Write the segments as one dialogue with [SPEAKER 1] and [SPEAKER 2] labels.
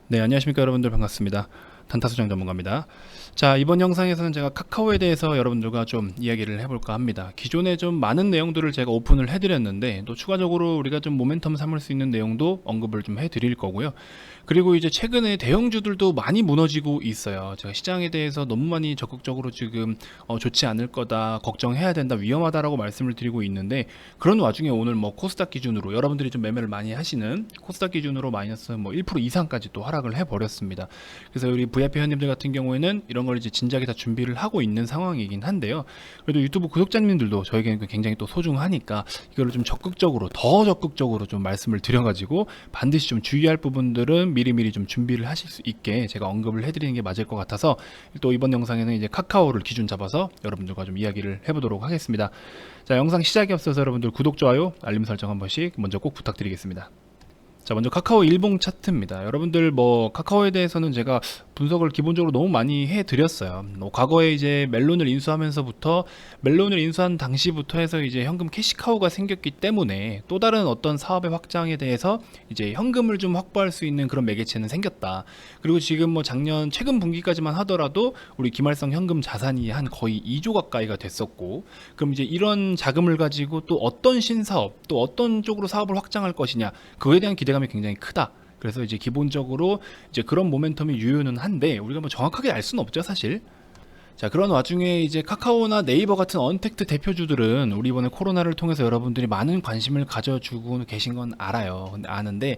[SPEAKER 1] 네, 안녕하십니까 여러분들, 반갑습니다. 단타수정 전문가입니다. 자, 이번 영상에서는 제가 카카오에 대해서 여러분들과 좀 이야기를 해볼까 합니다. 기존에 좀 많은 내용들을 제가 오픈을 해드렸는데, 또 추가적으로 우리가 좀 모멘텀 삼을 수 있는 내용도 언급을 좀 해드릴 거고요. 그리고 이제 최근에 대형주들도 많이 무너지고 있어요. 제가 시장에 대해서 너무 많이 적극적으로 지금 좋지 않을 거다, 걱정해야 된다, 위험하다라고 말씀을 드리고 있는데, 그런 와중에 오늘 뭐 코스닥 기준으로 여러분들이 좀 매매를 많이 하시는 코스닥 기준으로 마이너스 뭐 1% 이상까지 또 하락을 해버렸습니다. 그래서 우리 VIP 회원님들 같은 경우에는 이런 걸 이제 진작에 다 준비를 하고 있는 상황이긴 한데요. 그래도 유튜브 구독자님들도 저에게는 굉장히 또 소중하니까 이거를 좀 적극적으로, 더 적극적으로 좀 말씀을 드려가지고 반드시 좀 주의할 부분들은 미리미리 좀 준비를 하실 수 있게 제가 언급을 해드리는 게 맞을 것 같아서, 또 이번 영상에는 이제 카카오를 기준 잡아서 여러분들과 좀 이야기를 해보도록 하겠습니다. 자, 영상 시작에 앞서서 여러분들 구독, 좋아요, 알림 설정 한 번씩 먼저 꼭 부탁드리겠습니다. 자, 먼저 카카오 일봉 차트입니다. 여러분들 뭐 카카오에 대해서는 제가 분석을 기본적으로 너무 많이 해드렸어요. 과거에 이제 멜론을 인수하면서부터, 멜론을 인수한 당시부터 해서 이제 현금 캐시카우가 생겼기 때문에 또 다른 어떤 사업의 확장에 대해서 이제 현금을 좀 확보할 수 있는 그런 매개체는 생겼다. 그리고 지금 뭐 작년 최근 분기까지만 하더라도 우리 기말성 현금 자산이 한 거의 2조 가까이가 됐었고, 그럼 이제 이런 자금을 가지고 또 어떤 신사업, 또 어떤 쪽으로 사업을 확장할 것이냐, 그거에 대한 기대감이 굉장히 크다. 그래서 이제 기본적으로 이제 그런 모멘텀이 유효는 한데, 우리가 뭐 정확하게 알 수는 없죠, 사실. 자, 그런 와중에 이제 카카오나 네이버 같은 언택트 대표주들은 우리 이번에 코로나를 통해서 여러분들이 많은 관심을 가져주고 계신 건 알아요. 근데 아는데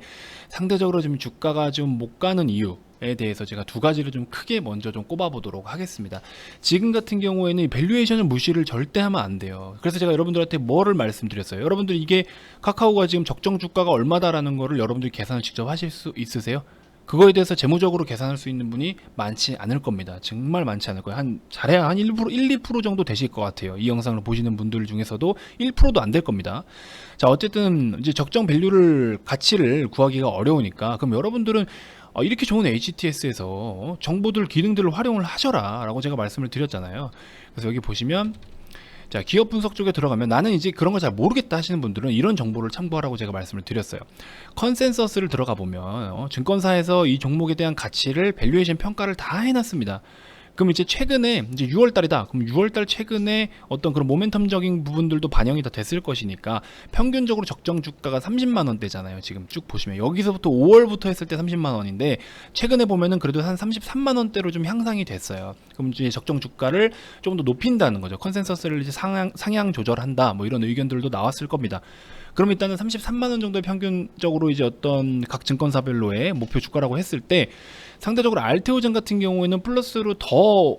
[SPEAKER 1] 상대적으로 지금 주가가 좀 못 가는 이유에 대해서 제가 두 가지를 좀 크게 먼저 좀 꼽아보도록 하겠습니다. 지금 같은 경우에는 밸류에이션을 무시를 절대 하면 안 돼요. 그래서 제가 여러분들한테 뭐를 말씀드렸어요. 여러분들 이게 카카오가 지금 적정 주가가 얼마다라는 거를 여러분들이 계산을 직접 하실 수 있으세요? 그거에 대해서 재무적으로 계산할 수 있는 분이 많지 않을 겁니다. 정말 많지 않을 거예요. 잘해야 한 1%, 2% 정도 되실 것 같아요. 이 영상을 보시는 분들 중에서도 1%도 안 될 겁니다. 자, 어쨌든 이제 적정 밸류를, 가치를 구하기가 어려우니까, 그럼 여러분들은 이렇게 좋은 HTS에서 정보들, 기능들을 활용을 하셔라 라고 제가 말씀을 드렸잖아요. 그래서 여기 보시면, 자, 기업 분석 쪽에 들어가면 나는 이제 그런 거 잘 모르겠다 하시는 분들은 이런 정보를 참고하라고 제가 말씀을 드렸어요. 컨센서스를 들어가 보면 증권사에서 이 종목에 대한 가치를, 밸류에이션 평가를 다 해놨습니다. 그럼 이제 최근에 이제 6월 달이다. 그럼 6월 달 최근에 어떤 그런 모멘텀적인 부분들도 반영이 다 됐을 것이니까, 평균적으로 적정 주가가 30만 원대잖아요. 지금 쭉 보시면 여기서부터 5월부터 했을 때 30만 원인데 최근에 보면은 그래도 한 33만 원대로 좀 향상이 됐어요. 그럼 이제 적정 주가를 조금 더 높인다는 거죠. 컨센서스를 이제 상향 조절한다. 뭐 이런 의견들도 나왔을 겁니다. 그럼 일단은 33만 원 정도의 평균적으로 이제 어떤 각 증권사별로의 목표 주가라고 했을 때, 상대적으로 알테오젠 같은 경우에는 플러스로 더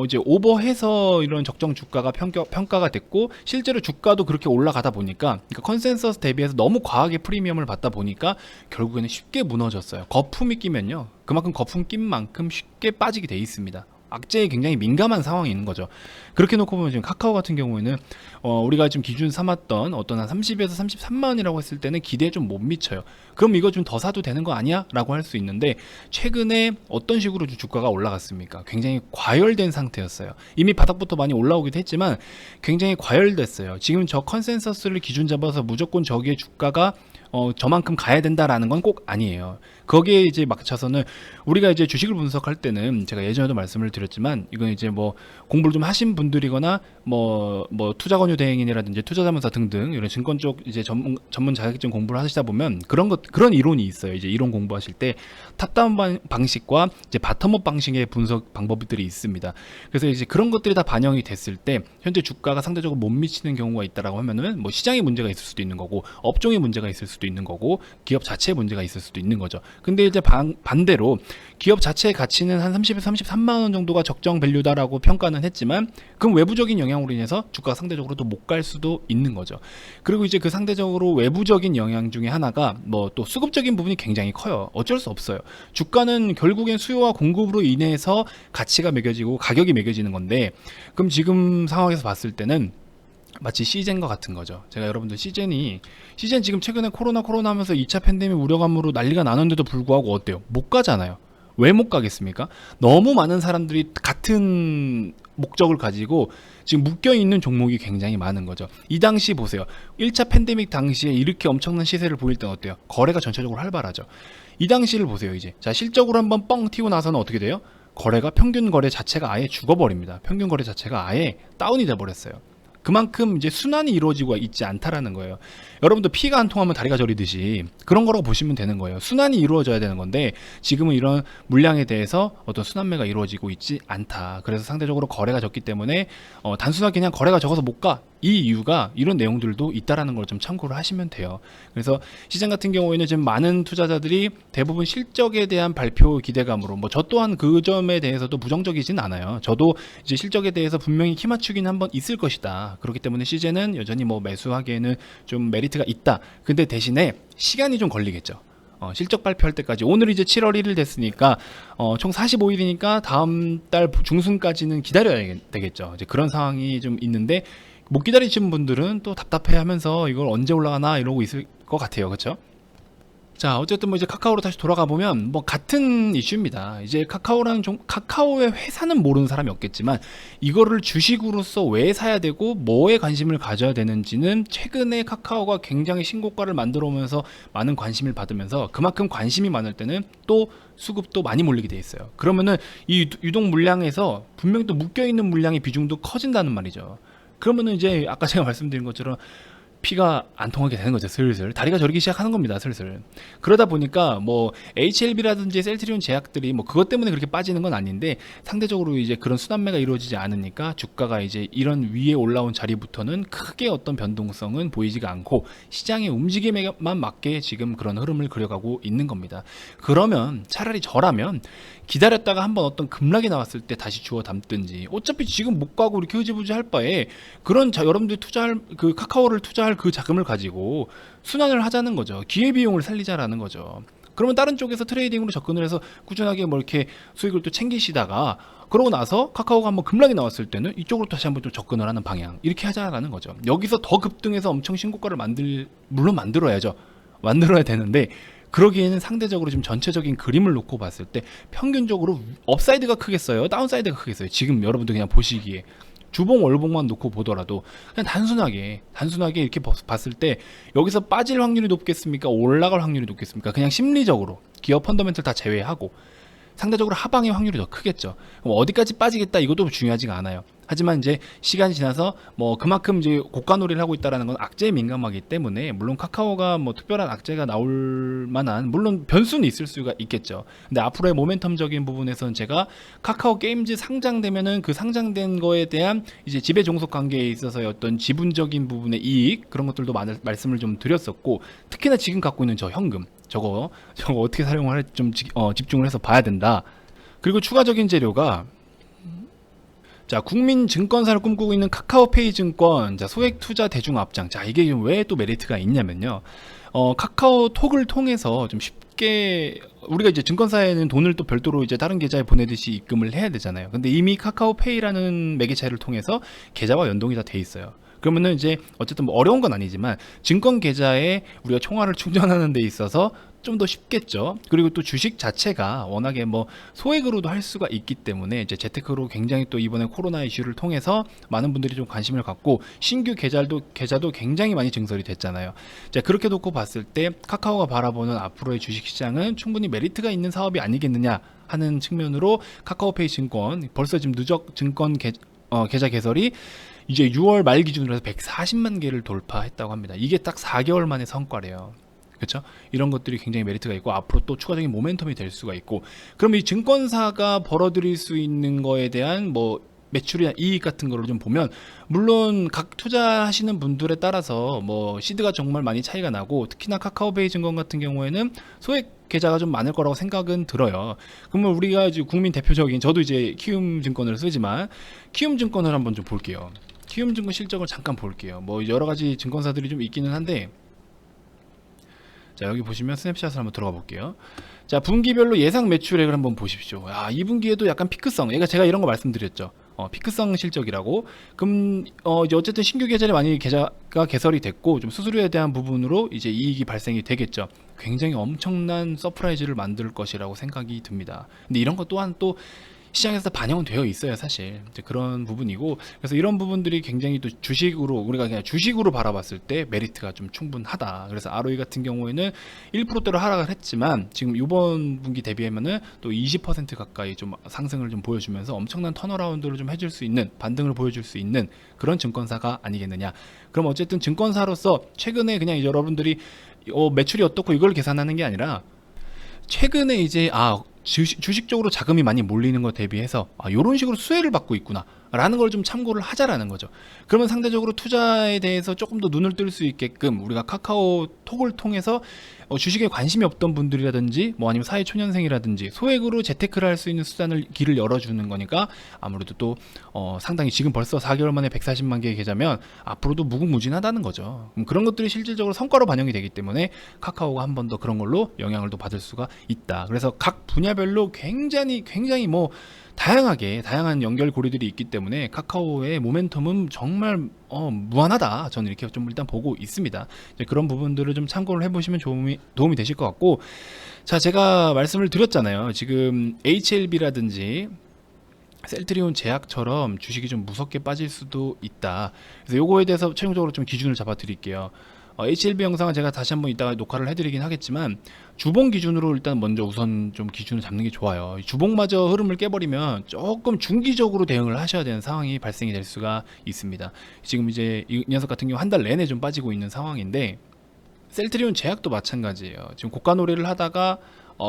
[SPEAKER 1] 이제 오버해서 이런 적정 주가가 평가가 됐고, 실제로 주가도 그렇게 올라가다 보니까, 그러니까 컨센서스 대비해서 너무 과하게 프리미엄을 받다 보니까 결국에는 쉽게 무너졌어요. 거품이 끼면요, 그만큼 거품 낀 만큼 쉽게 빠지게 돼 있습니다. 악재에 굉장히 민감한 상황이 있는 거죠. 그렇게 놓고 보면 지금 카카오 같은 경우에는 우리가 지금 기준 삼았던 어떤 한 30에서 33만 원이라고 했을 때는 기대에 좀 못 미쳐요. 그럼 이거 좀 더 사도 되는 거 아니야? 라고 할 수 있는데, 최근에 어떤 식으로 주가가 올라갔습니까? 굉장히 과열된 상태였어요. 이미 바닥부터 많이 올라오기도 했지만 굉장히 과열됐어요. 지금 저 컨센서스를 기준 잡아서 무조건 저기에 주가가 저만큼 가야 된다라는 건 꼭 아니에요. 거기에 이제 맞춰서는 우리가 이제 주식을 분석할 때는, 제가 예전에도 말씀을 드렸지만, 이건 이제 뭐 공부를 좀 하신 분들이거나 뭐 투자권유 대행인이라든지 투자자문사 등등 이런 증권 쪽 이제 전문 자격증 공부를 하시다 보면 그런 이론이 있어요. 이제 이론 공부하실 때 탑다운 방식과 이제 바텀업 방식의 분석 방법들이 있습니다. 그래서 이제 그런 것들이 다 반영이 됐을 때 현재 주가가 상대적으로 못 미치는 경우가 있다라고 하면은, 뭐 시장에 문제가 있을 수도 있는 거고, 업종에 문제가 있을 수도 있는 거고, 기업 자체에 문제가 있을 수도 있는 거죠. 근데 이제 반대로 기업 자체의 가치는 한 30에서 33만 원 정도가 적정 밸류다라고 평가는 했지만, 그럼 외부적인 영향으로 인해서 주가가 상대적으로 또 못 갈 수도 있는 거죠. 그리고 이제 그 상대적으로 외부적인 영향 중에 하나가 뭐 또 수급적인 부분이 굉장히 커요. 어쩔 수 없어요. 주가는 결국엔 수요와 공급으로 인해서 가치가 매겨지고 가격이 매겨지는 건데, 그럼 지금 상황에서 봤을 때는 마치 시젠과 같은 거죠. 제가 여러분들 시젠 지금 최근에 코로나 하면서 2차 팬데믹 우려감으로 난리가 나는데도 불구하고 어때요? 못 가잖아요. 왜 못 가겠습니까? 너무 많은 사람들이 같은 목적을 가지고 지금 묶여있는 종목이 굉장히 많은 거죠. 이 당시 보세요. 1차 팬데믹 당시에 이렇게 엄청난 시세를 보일 땐 어때요? 거래가 전체적으로 활발하죠. 이 당시를 보세요. 이제 자 실적으로 한번 뻥 튀고 나서는 어떻게 돼요? 거래가 평균 거래 자체가 아예 죽어버립니다. 평균 거래 자체가 아예 다운이 돼버렸어요. 그만큼 이제 순환이 이루어지고 있지 않다라는 거예요. 여러분도 피가 한 통하면 다리가 저리듯이 그런 거라고 보시면 되는 거예요. 순환이 이루어져야 되는 건데 지금은 이런 물량에 대해서 어떤 순환매가 이루어지고 있지 않다. 그래서 상대적으로 거래가 적기 때문에 단순하게 그냥 거래가 적어서 못 가. 이 이유가 이런 내용들도 있다라는 걸 좀 참고를 하시면 돼요. 그래서 시장 같은 경우에는 지금 많은 투자자들이 대부분 실적에 대한 발표 기대감으로 뭐 저 또한 그 점에 대해서도 부정적이진 않아요. 저도 이제 실적에 대해서 분명히 키 맞추기는 한번 있을 것이다. 그렇기 때문에 시제는 여전히 뭐 매수하기에는 좀 메리트가 있다. 근데 대신에 시간이 좀 걸리겠죠. 실적 발표할 때까지 오늘 이제 7월 1일 됐으니까 총 45일이니까 다음 달 중순까지는 기다려야 되겠죠. 이제 그런 상황이 좀 있는데 못 기다리시는 분들은 또 답답해하면서 이걸 언제 올라가나 이러고 있을 것 같아요. 그렇죠? 자, 어쨌든 뭐 이제 카카오로 다시 돌아가 보면 뭐 같은 이슈입니다. 이제 카카오의 회사는 모르는 사람이 없겠지만 이거를 주식으로서 왜 사야 되고 뭐에 관심을 가져야 되는지는 최근에 카카오가 굉장히 신고가를 만들어 오면서 많은 관심을 받으면서 그만큼 관심이 많을 때는 또 수급도 많이 몰리게 돼 있어요. 그러면은 이 유동 물량에서 분명히 또 묶여 있는 물량의 비중도 커진다는 말이죠. 그러면은 이제 아까 제가 말씀드린 것처럼 피가 안 통하게 되는 거죠. 슬슬 다리가 저리기 시작하는 겁니다. 슬슬. 그러다 보니까 뭐 HLB라든지 셀트리온 제약들이 뭐 그것 때문에 그렇게 빠지는 건 아닌데 상대적으로 이제 그런 순환매가 이루어지지 않으니까 주가가 이제 이런 위에 올라온 자리부터는 크게 어떤 변동성은 보이지가 않고 시장의 움직임에만 맞게 지금 그런 흐름을 그려가고 있는 겁니다. 그러면 차라리 저라면 기다렸다가 한번 어떤 급락이 나왔을 때 다시 주워 담든지 어차피 지금 못 가고 이렇게 흐지부지 할 바에 그런 여러분들이 투자할 그 카카오를 투자할 그 자금을 가지고 순환을 하자는 거죠. 기회비용을 살리자라는 거죠. 그러면 다른 쪽에서 트레이딩으로 접근을 해서 꾸준하게 뭐 이렇게 수익을 또 챙기시다가 그러고 나서 카카오가 한번 급락이 나왔을 때는 이쪽으로 다시 한번 또 접근을 하는 방향 이렇게 하자라는 거죠. 여기서 더 급등해서 엄청 신고가를 물론 만들어야죠. 만들어야 되는데 그러기에는 상대적으로 지금 전체적인 그림을 놓고 봤을 때 평균적으로 업사이드가 크겠어요? 다운사이드가 크겠어요? 지금 여러분들 그냥 보시기에 주봉 월봉만 놓고 보더라도 그냥 단순하게 이렇게 봤을 때 여기서 빠질 확률이 높겠습니까? 올라갈 확률이 높겠습니까? 그냥 심리적으로 기업 펀더멘털 다 제외하고 상대적으로 하방의 확률이 더 크겠죠. 그럼 어디까지 빠지겠다 이것도 중요하지가 않아요. 하지만 이제 시간이 지나서 뭐 그만큼 이제 고가 놀이를 하고 있다라는 건 악재에 민감하기 때문에 물론 카카오가 뭐 특별한 악재가 나올 만한 물론 변수는 있을 수가 있겠죠. 근데 앞으로의 모멘텀적인 부분에서는 제가 카카오 게임즈 상장되면은 그 상장된 거에 대한 이제 지배 종속 관계에 있어서의 어떤 지분적인 부분의 이익 그런 것들도 말씀을 좀 드렸었고 특히나 지금 갖고 있는 저 현금 저거 어떻게 사용을 할지 좀 집중을 해서 봐야 된다. 그리고 추가적인 재료가 자, 국민 증권사를 꿈꾸고 있는 카카오페이 증권, 자, 소액 투자 대중 앞장. 자, 이게 왜 또 메리트가 있냐면요. 카카오톡을 통해서 좀 쉽게 우리가 이제 증권사에는 돈을 또 별도로 이제 다른 계좌에 보내듯이 입금을 해야 되잖아요. 근데 이미 카카오페이라는 매개체를 통해서 계좌와 연동이 다 돼 있어요. 그러면은 이제 어쨌든 뭐 어려운 건 아니지만 증권 계좌에 우리가 총알을 충전하는 데 있어서 좀 더 쉽겠죠. 그리고 또 주식 자체가 워낙에 뭐 소액으로도 할 수가 있기 때문에 이제 재테크로 굉장히 또 이번에 코로나 이슈를 통해서 많은 분들이 좀 관심을 갖고 신규 계좌도 굉장히 많이 증설이 됐잖아요. 자, 그렇게 놓고 봤을 때 카카오가 바라보는 앞으로의 주식 시장은 충분히 메리트가 있는 사업이 아니겠느냐 하는 측면으로 카카오페이 증권 벌써 지금 누적 증권 계좌 개설이 이제 6월 말 기준으로 해서 140만 개를 돌파했다고 합니다. 이게 딱 4개월 만의 성과래요. 그렇죠? 이런 것들이 굉장히 메리트가 있고 앞으로 또 추가적인 모멘텀이 될 수가 있고 그럼 이 증권사가 벌어들일 수 있는 거에 대한 뭐 매출이나 이익 같은 거를 좀 보면 물론 각 투자하시는 분들에 따라서 뭐 시드가 정말 많이 차이가 나고 특히나 카카오페이 증권 같은 경우에는 소액 계좌가 좀 많을 거라고 생각은 들어요. 그러면 우리가 이제 국민 대표적인 저도 이제 키움증권을 쓰지만 키움증권을 한번 좀 볼게요. 키움증권 실적을 잠깐 볼게요. 뭐 여러 가지 증권사들이 좀 있기는 한데 자, 여기 보시면 스냅샷을 한번 들어가 볼게요. 자, 분기별로 예상 매출액을 한번 보십시오. 아, 2분기에도 약간 피크성, 제가 이런 거 말씀드렸죠. 피크성 실적이라고. 그럼 이제 어쨌든 신규 계좌에 많이 계좌가 개설이 됐고 좀 수수료에 대한 부분으로 이제 이익이 발생이 되겠죠. 굉장히 엄청난 서프라이즈를 만들 것이라고 생각이 듭니다. 근데 이런 것 또한 또 시장에서 반영은 되어 있어요, 사실. 이제 그런 부분이고, 그래서 이런 부분들이 굉장히 또 주식으로, 우리가 그냥 주식으로 바라봤을 때 메리트가 좀 충분하다. 그래서 ROE 같은 경우에는 1%대로 하락을 했지만 지금 이번 분기 대비하면은 또 20% 가까이 좀 상승을 좀 보여주면서 엄청난 턴어라운드를 좀 해줄 수 있는, 반등을 보여줄 수 있는 그런 증권사가 아니겠느냐. 그럼 어쨌든 증권사로서 최근에 그냥 이제 여러분들이 매출이 어떻고 이걸 계산하는 게 아니라, 최근에 이제 주식적으로 자금이 많이 몰리는 것 대비해서 이런 식으로 수혜를 받고 있구나 라는 걸 좀 참고를 하자라는 거죠. 그러면 상대적으로 투자에 대해서 조금 더 눈을 뜰 수 있게끔 우리가 카카오톡을 통해서 주식에 관심이 없던 분들이라든지 뭐 아니면 사회초년생이라든지 소액으로 재테크를 할 수 있는 수단을 길을 열어주는 거니까, 아무래도 또 상당히 지금 벌써 4개월 만에 140만 개의 계좌면 앞으로도 무궁무진하다는 거죠. 그런 것들이 실질적으로 성과로 반영이 되기 때문에 카카오가 한 번 더 그런 걸로 영향을 또 받을 수가 있다. 그래서 각 분야별로 굉장히 뭐 다양한 연결고리들이 있기 때문에 카카오의 모멘텀은 정말 무한하다. 저는 이렇게 좀 일단 보고 있습니다. 이제 그런 부분들을 좀 참고를 해보시면 도움이 되실 것 같고, 자, 제가 말씀을 드렸잖아요. 지금 HLB라든지 셀트리온 제약처럼 주식이 좀 무섭게 빠질 수도 있다. 그래서 요거에 대해서 최종적으로 좀 기준을 잡아 드릴게요. HLB 영상은 제가 다시 한번 이따가 녹화를 해드리긴 하겠지만, 주봉 기준으로 일단 먼저 우선 좀 기준을 잡는 게 좋아요. 주봉마저 흐름을 깨버리면 조금 중기적으로 대응을 하셔야 되는 상황이 발생이 될 수가 있습니다. 지금 이제 이 녀석 같은 경우 한 달 내내 좀 빠지고 있는 상황인데, 셀트리온 제약도 마찬가지예요. 지금 고가 노래를 하다가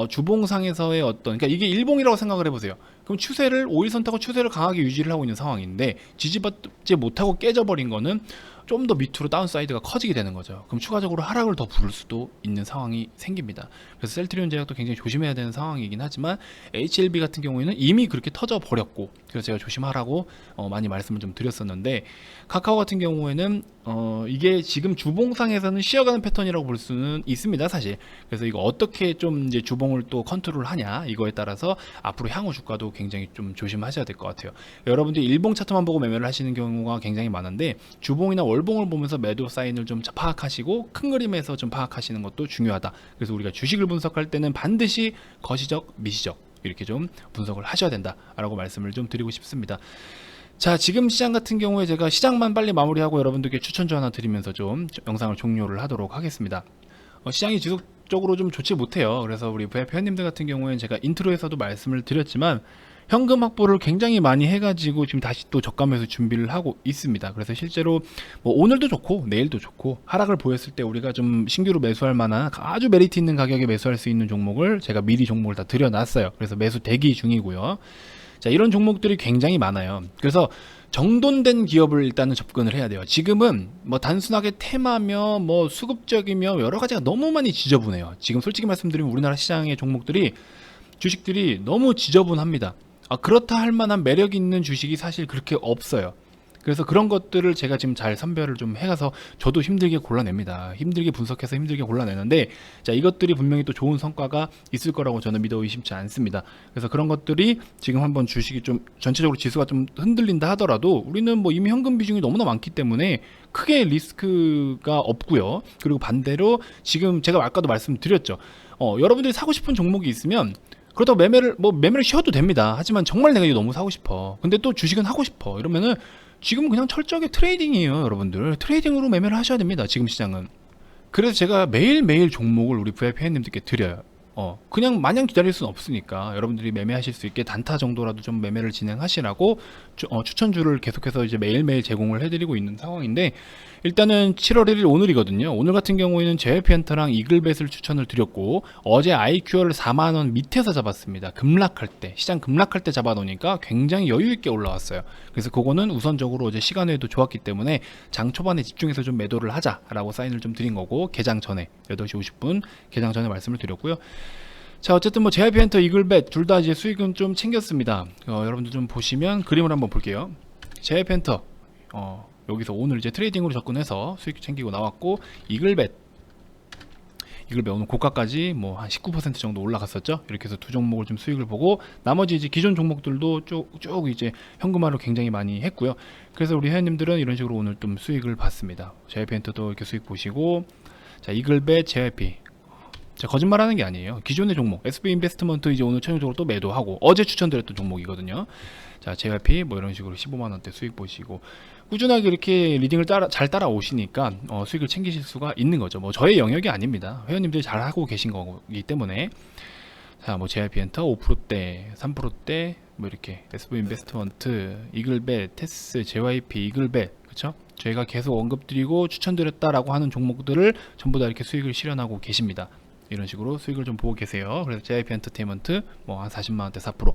[SPEAKER 1] 주봉상에서의 그러니까 이게 일봉이라고 생각을 해보세요. 그럼 추세를 5일선 타고 추세를 강하게 유지를 하고 있는 상황인데, 지지받지 못하고 깨져버린 거는 좀 더 밑으로 다운사이드가 커지게 되는 거죠. 그럼 추가적으로 하락을 더 부를 수도 있는 상황이 생깁니다. 그래서 셀트리온 제약도 굉장히 조심해야 되는 상황이긴 하지만, HLB 같은 경우에는 이미 그렇게 터져 버렸고, 그래서 제가 조심하라고 많이 말씀을 좀 드렸었는데, 카카오 같은 경우에는 이게 지금 주봉상에서는 쉬어가는 패턴이라고 볼 수는 있습니다, 사실. 그래서 이거 어떻게 좀 이제 주봉을 또 컨트롤 하냐, 이거에 따라서 앞으로 향후 주가도 굉장히 좀 조심하셔야 될 것 같아요. 여러분들이 일봉 차트만 보고 매매를 하시는 경우가 굉장히 많은데, 주봉이나 월봉을 보면서 매도 사인을 좀 파악하시고 큰 그림에서 좀 파악하시는 것도 중요하다. 그래서 우리가 주식을 분석할 때는 반드시 거시적, 미시적 이렇게 좀 분석을 하셔야 된다라고 말씀을 좀 드리고 싶습니다. 자, 지금 시장 같은 경우에 제가 시장만 빨리 마무리하고 여러분들께 추천주 하나 드리면서 좀 영상을 종료를 하도록 하겠습니다. 시장이 지속적으로 좀 좋지 못해요. 그래서 우리 VIP 회원님들 같은 경우에는 제가 인트로에서도 말씀을 드렸지만, 현금 확보를 굉장히 많이 해가지고 지금 다시 또 저가 매수 준비를 하고 있습니다. 그래서 실제로 뭐 오늘도 좋고 내일도 좋고 하락을 보였을 때 우리가 좀 신규로 매수할 만한 아주 메리트 있는 가격에 매수할 수 있는 종목을 제가 미리 종목을 다 드려놨어요. 그래서 매수 대기 중이고요. 자, 이런 종목들이 굉장히 많아요. 그래서 정돈된 기업을 일단은 접근을 해야 돼요. 지금은 뭐 단순하게 테마며 뭐 수급적이며 여러 가지가 너무 많이 지저분해요. 지금 솔직히 말씀드리면 우리나라 시장의 종목들이, 주식들이 너무 지저분합니다. 그렇다 할 만한 매력 있는 주식이 사실 그렇게 없어요. 그래서 그런 것들을 제가 지금 잘 선별을 좀 해가서 저도 힘들게 골라냅니다. 힘들게 분석해서 힘들게 골라내는데, 자, 이것들이 분명히 또 좋은 성과가 있을 거라고 저는 믿어 의심치 않습니다. 그래서 그런 것들이 지금 한번 주식이 좀 전체적으로 지수가 좀 흔들린다 하더라도 우리는 뭐 이미 현금 비중이 너무나 많기 때문에 크게 리스크가 없고요. 그리고 반대로 지금 제가 아까도 말씀드렸죠. 여러분들이 사고 싶은 종목이 있으면 그렇다고 매매를 쉬어도 됩니다. 하지만 정말 내가 이거 너무 사고 싶어. 근데 또 주식은 하고 싶어. 이러면은 지금 그냥 철저하게 트레이딩이에요, 여러분들. 트레이딩으로 매매를 하셔야 됩니다, 지금 시장은. 그래서 제가 매일매일 종목을 우리 VIP 회원님들께 드려요. 그냥 마냥 기다릴 수는 없으니까 여러분들이 매매하실 수 있게 단타 정도라도 좀 매매를 진행하시라고 추천주를 계속해서 이제 매일매일 제공을 해드리고 있는 상황인데, 일단은 7월 1일 오늘이거든요. 오늘 같은 경우에는 JYP엔터랑 이글벳을 추천을 드렸고, 어제 IQ를 4만원 밑에서 잡았습니다. 급락할 때, 시장 급락할 때 잡아놓으니까 굉장히 여유있게 올라왔어요. 그래서 그거는 우선적으로 어제 시간 외에도 좋았기 때문에 장 초반에 집중해서 좀 매도를 하자라고 사인을 좀 드린 거고, 개장 전에 8시 50분 개장 전에 말씀을 드렸고요. 자, 어쨌든 뭐 JYP엔터, 이글벳 둘 다 이제 수익은 좀 챙겼습니다. 여러분들 좀 보시면 그림을 한번 볼게요. JYP엔터 여기서 오늘 이제 트레이딩으로 접근해서 수익 챙기고 나왔고, 이글벳 오늘 고가까지 뭐 한 19% 정도 올라갔었죠. 이렇게 해서 두 종목을 좀 수익을 보고, 나머지 이제 기존 종목들도 쭉 이제 현금화를 굉장히 많이 했고요. 그래서 우리 회원님들은 이런 식으로 오늘 좀 수익을 봤습니다. JYP엔터도 이렇게 수익 보시고, 자, 이글벳, JYP 제가 거짓말하는 게 아니에요. 기존의 종목 SB 인베스트먼트 이제 오늘 최종적으로 또 매도하고 어제 추천드렸던 종목이거든요. 자, JYP 뭐 이런 식으로 15만 원대 수익 보시고 꾸준하게 이렇게 리딩을 잘 따라오시니까 수익을 챙기실 수가 있는 거죠. 뭐 저의 영역이 아닙니다. 회원님들이 잘 하고 계신 거기 때문에. 자, 뭐 JYP 엔터 5%대, 3%대 뭐 이렇게 SB 인베스트먼트, 이글벳, 테스, JYP, 이글벳, 그쵸? 저희가 계속 언급드리고 추천드렸다라고 하는 종목들을 전부 다 이렇게 수익을 실현하고 계십니다. 이런 식으로 수익을 좀 보고 계세요. 그래서 JYP 엔터테인먼트 뭐 한 40만원대 4%.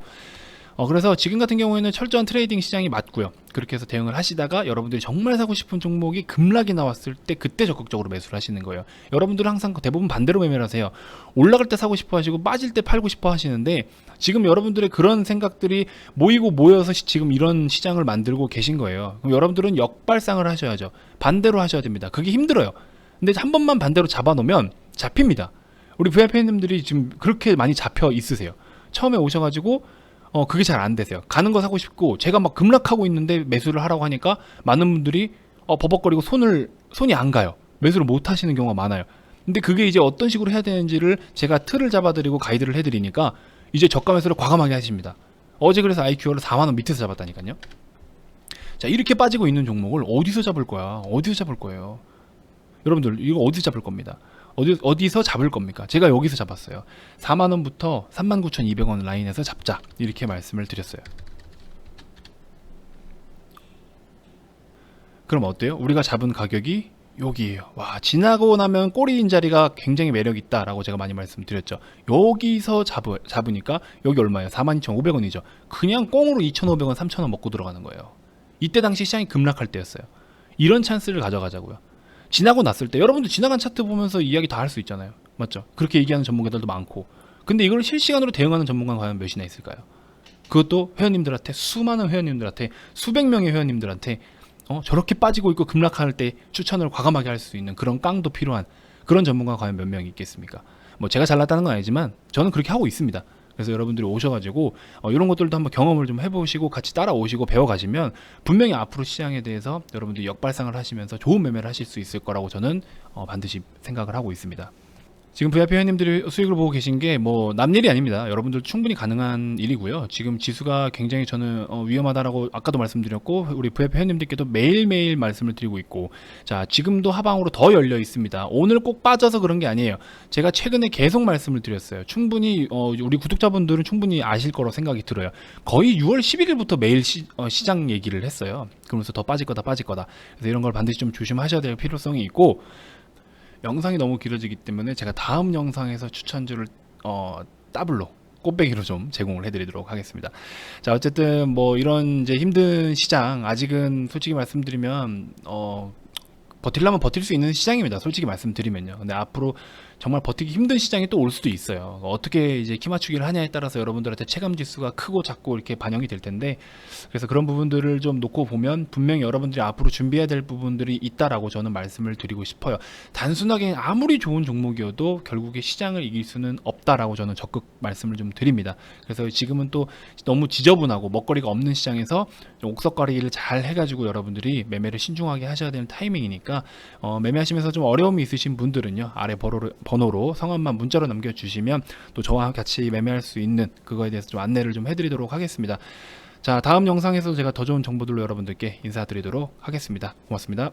[SPEAKER 1] 그래서 지금 같은 경우에는 철저한 트레이딩 시장이 맞고요. 그렇게 해서 대응을 하시다가 여러분들이 정말 사고 싶은 종목이 급락이 나왔을 때 그때 적극적으로 매수를 하시는 거예요. 여러분들은 항상 대부분 반대로 매매를 하세요. 올라갈 때 사고 싶어 하시고 빠질 때 팔고 싶어 하시는데 지금 여러분들의 그런 생각들이 모여서 지금 이런 시장을 만들고 계신 거예요. 그럼 여러분들은 역발상을 하셔야죠. 반대로 하셔야 됩니다. 그게 힘들어요. 근데 한 번만 반대로 잡아놓으면 잡힙니다. 우리 VIP님들이 지금 그렇게 많이 잡혀 있으세요. 처음에 오셔가지고 그게 잘 안 되세요. 가는 거 사고 싶고 제가 막 급락하고 있는데 매수를 하라고 하니까 많은 분들이 버벅거리고 손이 안 가요. 매수를 못 하시는 경우가 많아요. 근데 그게 이제 어떤 식으로 해야 되는지를 제가 틀을 잡아드리고 가이드를 해드리니까 이제 저가 매수를 과감하게 하십니다. 어제 그래서 IQ를 4만원 밑에서 잡았다니까요. 자, 이렇게 빠지고 있는 종목을 어디서 잡을 거야? 어디서 잡을 거예요? 여러분들 이거 어디서 잡을 겁니다. 어디서 잡을 겁니까? 제가 여기서 잡았어요. 4만원부터 39,200원 라인에서 잡자, 이렇게 말씀을 드렸어요. 그럼 어때요? 우리가 잡은 가격이 여기에요. 와, 지나고 나면 꼬리인 자리가 굉장히 매력 있다라고 제가 많이 말씀드렸죠. 여기서 잡으니까 여기 얼마예요? 42,500원이죠. 그냥 꽁으로 2,500원, 3,000원 먹고 들어가는 거예요. 이때 당시 시장이 급락할 때였어요. 이런 찬스를 가져가자고요. 지나고 났을 때 여러분들 지나간 차트 보면서 이야기 다 할 수 있잖아요. 맞죠? 그렇게 얘기하는 전문가들도 많고. 근데 이걸 실시간으로 대응하는 전문가는 과연 몇이나 있을까요? 그것도 회원님들한테, 수많은 회원님들한테, 수백 명의 회원님들한테 저렇게 빠지고 있고 급락할 때 추천을 과감하게 할 수 있는 그런 깡도 필요한 그런 전문가가 과연 몇 명이 있겠습니까? 뭐 제가 잘났다는 건 아니지만 저는 그렇게 하고 있습니다. 그래서 여러분들이 오셔가지고 이런 것들도 한번 경험을 좀 해보시고 같이 따라오시고 배워가시면 분명히 앞으로 시장에 대해서 여러분들이 역발상을 하시면서 좋은 매매를 하실 수 있을 거라고 저는 반드시 생각을 하고 있습니다. 지금 VIP 회원님들이 수익을 보고 계신 게 뭐 남일이 아닙니다. 여러분들 충분히 가능한 일이고요. 지금 지수가 굉장히 저는 위험하다라고 아까도 말씀드렸고 우리 VIP 회원님들께도 매일매일 말씀을 드리고 있고, 자, 지금도 하방으로 더 열려 있습니다. 오늘 꼭 빠져서 그런 게 아니에요. 제가 최근에 계속 말씀을 드렸어요. 충분히 우리 구독자분들은 충분히 아실 거라고 생각이 들어요. 거의 6월 11일부터 매일 시장 얘기를 했어요. 그러면서 더 빠질 거다 빠질 거다. 그래서 이런 걸 반드시 좀 조심하셔야 될 필요성이 있고, 영상이 너무 길어지기 때문에 제가 다음 영상에서 추천주를 더블로 꽃배기로 좀 제공을 해드리도록 하겠습니다. 자, 어쨌든 뭐 이런 이제 힘든 시장, 아직은 솔직히 말씀드리면 버틸려면 버틸 수 있는 시장입니다. 솔직히 말씀드리면요. 근데 앞으로 정말 버티기 힘든 시장이 또 올 수도 있어요. 어떻게 이제 키 맞추기를 하냐에 따라서 여러분들한테 체감 지수가 크고 작고 이렇게 반영이 될 텐데, 그래서 그런 부분들을 좀 놓고 보면 분명히 여러분들이 앞으로 준비해야 될 부분들이 있다라고 저는 말씀을 드리고 싶어요. 단순하게 아무리 좋은 종목이어도 결국에 시장을 이길 수는 없다라고 저는 적극 말씀을 좀 드립니다. 그래서 지금은 또 너무 지저분하고 먹거리가 없는 시장에서 좀 옥석가리기를 잘 해가지고 여러분들이 매매를 신중하게 하셔야 되는 타이밍이니까 매매하시면서 좀 어려움이 있으신 분들은요, 아래 번호로 성함만 문자로 남겨주시면 또 저와 같이 매매할 수 있는 그거에 대해서 좀 안내를 좀 해드리도록 하겠습니다. 자, 다음 영상에서 제가 더 좋은 정보들로 여러분들께 인사드리도록 하겠습니다. 고맙습니다.